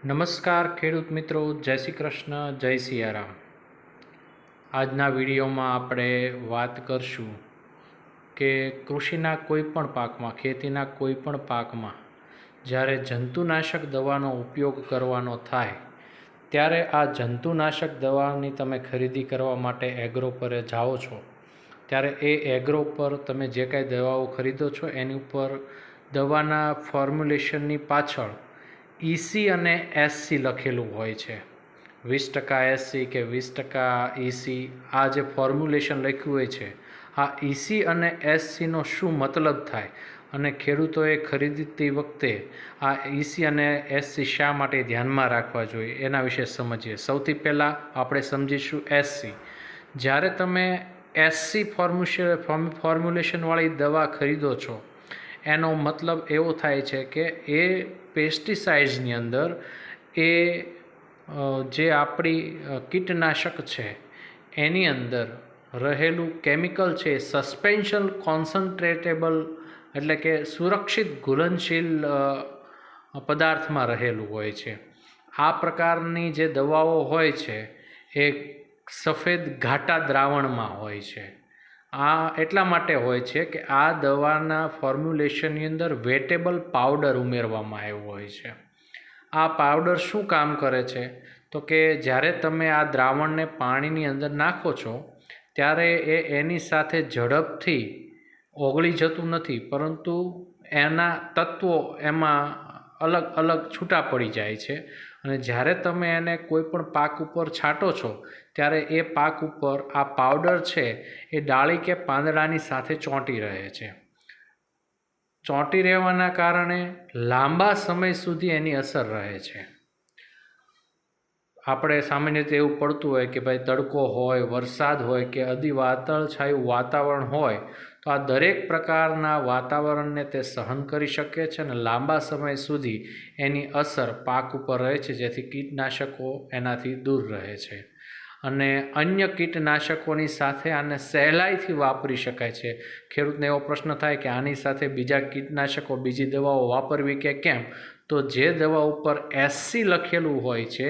નમસ્કાર ખેડૂત મિત્રો, જય શ્રી કૃષ્ણ, જય સિયારામ. આજના વિડીયોમાં આપણે વાત કરશું કે કૃષિના કોઈપણ પાકમાં, ખેતીના કોઈપણ પાકમાં જ્યારે જંતુનાશક દવાનો ઉપયોગ કરવાનો થાય ત્યારે આ જંતુનાશક દવાની તમે ખરીદી કરવા માટે એગ્રો પર જાઓ છો ત્યારે એ એગ્રો પર તમે જે કાંઈ દવાઓ ખરીદો છો એની ઉપર દવાના ફોર્મ્યુલેશનની પાછળ EC અને SC લખેલું હોય છે. 20% SC કે 20% EC આ જે ફોર્મ્યુલેશન લખ્યું હોય છે, આ EC અને SCનો શું મતલબ થાય અને ખેડૂતોએ ખરીદતી વખતે આ EC અને SC શા માટે ધ્યાનમાં રાખવા જોઈએ એના વિશે સમજીએ. સૌથી પહેલાં આપણે સમજીશું SC. જ્યારે તમે SC ફોર્મ્યુલેશનવાળી દવા ખરીદો છો એનો મતલબ એવો થાય છે કે એ પેસ્ટિસાઇડ્સની અંદર એ જે આપણી કીટનાશક છે એની અંદર રહેલું કેમિકલ છે એ સસ્પેન્શન કોન્સન્ટ્રેટેબલ એટલે કે સુરક્ષિત ઘુલનશીલ પદાર્થમાં રહેલું હોય છે. આ પ્રકારની જે દવાઓ હોય છે એ સફેદ ઘાટા દ્રાવણમાં હોય છે. આ એટલા માટે હોય છે કે આ દવાના ફોર્મ્યુલેશનની અંદર વેટેબલ પાવડર ઉમેરવામાં આવ્યો હોય છે. આ પાવડર શું કામ કરે છે તો કે જ્યારે તમે આ દ્રાવણને પાણીની અંદર નાખો છો ત્યારે એની સાથે ઝડપથી ઓગળી જતું નથી, પરંતુ એના તત્વો એમાં અલગ અલગ છૂટા પડી જાય છે અને જ્યારે તમે એને કોઈપણ પાક ઉપર છાંટો છો ત્યારે એ પાક ઉપર આ પાવડર છે એ ડાળી કે પાંદડાની સાથે ચોંટી રહે છે. ચોંટી રહેવાના કારણે લાંબા સમય સુધી એની અસર રહે છે. આપણે સામાન્ય રીતે એવું પડતું હોય કે ભાઈ તડકો હોય, વરસાદ હોય કે અતિ વાદળછાયું વાતાવરણ હોય તો આ દરેક પ્રકારના વાતાવરણને તે સહન કરી શકે છે અને લાંબા સમય સુધી એની અસર પાક ઉપર રહે છે, જેથી કીટનાશકો એનાથી દૂર રહે છે અને અન્ય કીટનાશકોની સાથે આને સહેલાઈથી વાપરી શકાય છે. ખેડૂતને એવો પ્રશ્ન થાય કે આની સાથે બીજા કીટનાશકો, બીજી દવાઓ વાપરવી કે કેમ? તો જે દવા ઉપર SC લખેલું હોય છે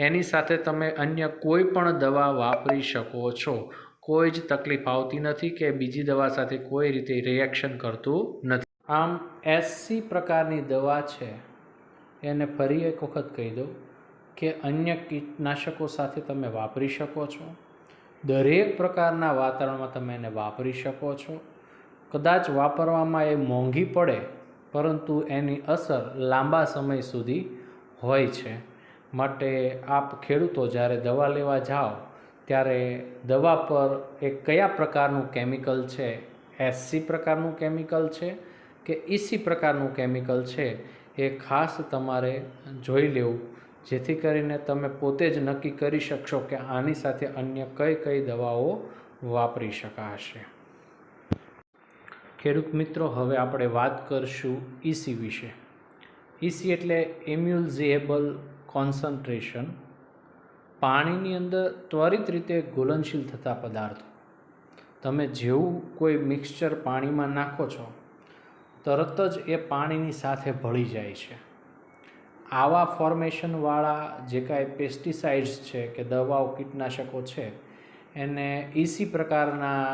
એની સાથે તમે અન્ય કોઈ પણ દવા વાપરી શકો છો. કોઈ જ તકલીફ આવતી નથી કે બીજી દવા સાથે કોઈ રીતે રિએક્શન કરતું નથી. આમ SC પ્રકારની દવા છે એને ફરી એક વખત કહી દઉં કે અન્ય કીટનાશકો સાથે તમે વાપરી શકો છો. દરેક પ્રકારના વાતાવરણમાં તમે એને વાપરી શકો છો. કદાચ વાપરવામાં એ મોંઘી પડે, પરંતુ એની અસર લાંબા સમય સુધી હોય છે. માટે આપ ખેડૂતો જ્યારે દવા લેવા જાઓ ત્યારે દવા પર એ કયા પ્રકારનું કેમિકલ છે, SC પ્રકારનું કેમિકલ છે કે EC પ્રકારનું કેમિકલ છે, એ ખાસ તમારે જોઈ લેવું, જેથી કરીને તમે પોતે જ નક્કી કરી શકશો કે આની સાથે અન્ય કઈ કઈ દવાઓ વાપરી શકાશે. ખેડૂત મિત્રો, હવે આપણે વાત કરીશું EC વિશે. EC એટલે ઇમ્યુઝેબલ કોન્સન્ટ્રેશન. પાણીની અંદર ત્વરિત રીતે ઘુલનશીલ થતા પદાર્થો. તમે જેવું કોઈ મિક્સચર પાણીમાં નાખો છો તરત જ એ પાણીની સાથે ભળી જાય છે. આવા ફોર્મેશનવાળા જે કાંઈ પેસ્ટિસાઇડ્સ છે કે દવાઓ, કીટનાશકો છે એને EC પ્રકારના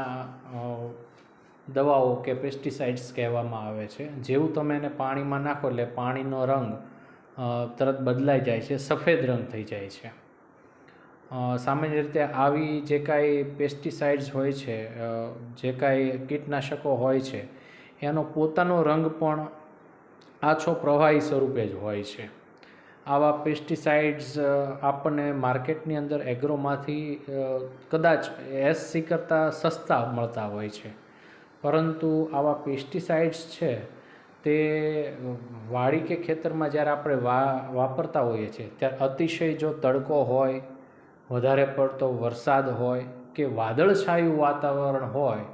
દવાઓ કે પેસ્ટિસાઇડ્સ કહેવામાં આવે છે. જેવું તમે એને પાણીમાં નાખો એટલે પાણીનો રંગ તરત બદલાઈ જાય છે, સફેદ રંગ થઈ જાય છે. સામાન્ય રીતે આવી જે કાંઈ પેસ્ટિસાઇડ્સ હોય છે, જે કાંઈ કીટનાશકો હોય છે, એનો પોતાનો રંગ પણ આછો પ્રવાહી સ્વરૂપે જ હોય છે. આવા પેસ્ટિસાઇડ્સ આપણને માર્કેટની અંદર એગ્રોમાંથી કદાચ SC કરતાં સસ્તા મળતા હોય છે, પરંતુ આવા પેસ્ટિસાઇડ્સ છે તે વાડી કે ખેતરમાં જ્યારે આપણે વાપરતા હોઈએ છીએ ત્યારે અતિશય જો તડકો હોય, વધારે પડતો વરસાદ હોય કે વાદળછાયું વાતાવરણ હોય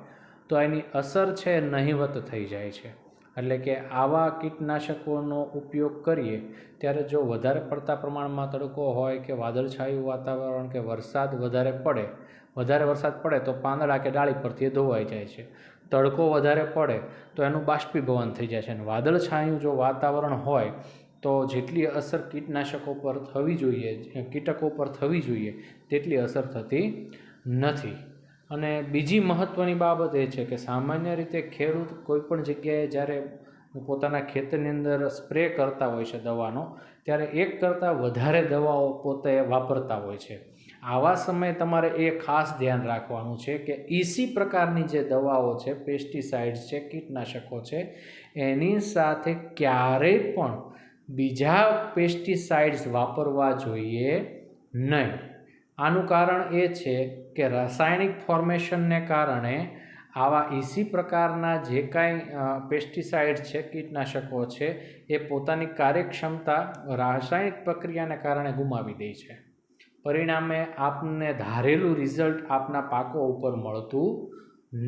તો એની અસર છે નહિવત થઈ જાય છે. એટલે કે આવા કીટનાશકોનો ઉપયોગ કરીએ ત્યારે જો વધારે પડતા પ્રમાણમાં તડકો હોય કે વાદળછાયું વાતાવરણ કે વધારે વરસાદ પડે તો પાંદડા કે ડાળી પરથી ધોવાઈ જાય છે. તડકો વધારે પડે તો એનું બાષ્પીભવન થઈ જાય છે અને વાદળછાયું જો વાતાવરણ હોય તો જેટલી અસર કીટનાશકો પર થવી જોઈએ, કીટકો પર થવી જોઈએ તેટલી અસર થતી નથી. અને બીજી મહત્ત્વની બાબત એ છે કે સામાન્ય રીતે ખેડૂત કોઈપણ જગ્યાએ જ્યારે પોતાના ખેતરની અંદર સ્પ્રે કરતા હોય છે દવાનો, ત્યારે એક કરતાં વધારે દવાઓ પોતે વાપરતા હોય છે. આવા સમયે તમારે એ ખાસ ધ્યાન રાખવાનું છે કે ઇસી પ્રકારની જે દવાઓ છે, પેસ્ટિસાઇડ્સ છે, કીટનાશકો છે, એની સાથે ક્યારેય પણ બીજા પેસ્ટિસાઇડ્સ વાપરવા જોઈએ નહીં. આનું કારણ એ છે કે રાસાયણિક ફોર્મેશનને કારણે આવા ઇસી પ્રકારના જે કાંઈ પેસ્ટિસાઇડ્સ છે, કીટનાશકો છે, એ પોતાની કાર્યક્ષમતા રાસાયણિક પ્રક્રિયાને કારણે ગુમાવી દે છે. પરિણામે આપને ધારેલું રિઝલ્ટ આપના પાકો ઉપર મળતું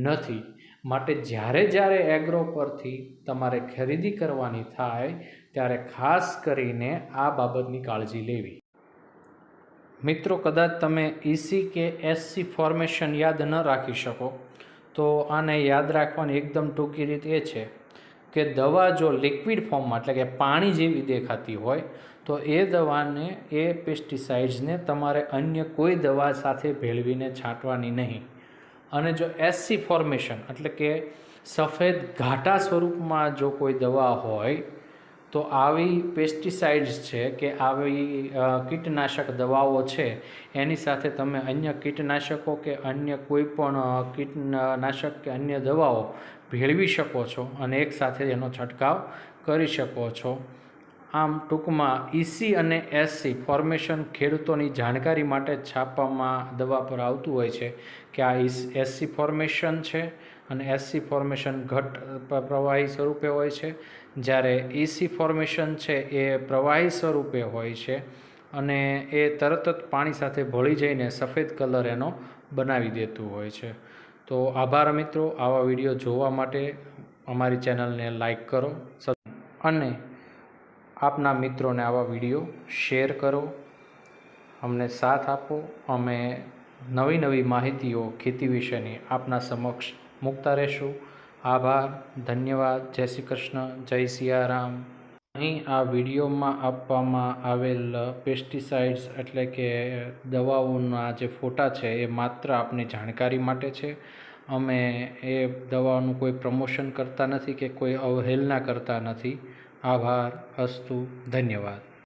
નથી. માટે જ્યારે એગ્રો પરથી તમારે ખરીદી કરવાની થાય ત્યારે ખાસ કરીને આ બાબતની કાળજી લેવી. મિત્રો, કદાચ તમે ઇસી કે એસસી ફોર્મેશન યાદ ન રાખી શકો તો આને યાદ રાખવાની એકદમ ટૂંકી રીત એ છે કે દવા જો લિક્વિડ ફોર્મમાં એટલે કે પાણી જેવી દેખાતી હોય તો એ દવાને, એ પેસ્ટિસાઇડ્સને તમારે અન્ય કોઈ દવા સાથે ભેળવીને છાંટવાની નહીં. અને જો એસસી ફોર્મેશન એટલે કે સફેદ ઘાટા સ્વરૂપમાં જો કોઈ દવા હોય તો આવી પેસ્ટિસાઇડ્સ છે કે આવી કીટનાશક દવાઓ છે એની સાથે તમે અન્ય કીટનાશકો કે અન્ય કોઈ પણ કીટનાશક કે અન્ય દવાઓ ભેળવી શકો છો અને એકસાથે એનો છંટકાવ કરી શકો છો. આમ ટૂંકમાં ઇસી અને એસસી ફોર્મેશન ખેડૂતોની જાણકારી માટે જ છાપવામાં દવા પર આવતું હોય છે કે આ એસસી ફોર્મેશન છે અને એસસી ફોર્મેશન ઘટ પ્રવાહી સ્વરૂપે હોય છે, જ્યારે ઇસી ફોર્મેશન છે એ પ્રવાહી સ્વરૂપે હોય છે અને એ તરત જ પાણી સાથે ભળી જઈને સફેદ કલર એનો બનાવી દેતું હોય છે. તો આભાર મિત્રો. આવા વિડીયો જોવા માટે અમારી ચેનલને લાઈક કરો અને આપના મિત્રોને આવા વિડીયો શેર કરો. અમને સાથ આપો. અમે નવી માહિતીઓ ખેતી વિશેની આપના સમક્ષ મૂકતા રહેશું. આભાર, ધન્યવાદ, જય શ્રી કૃષ્ણ, જય સિયારામ. અહીં આ વિડીયોમાં આપવામાં આવેલ પેસ્ટિસાઇડ્સ એટલે કે દવાઓના જે ફોટા છે એ માત્ર આપની જાણકારી માટે છે. અમે એ દવાનું કોઈ પ્રમોશન કરતા નથી કે કોઈ અવહેલના કરતા નથી. આભાર, અસ્તુ, ધન્યવાદ.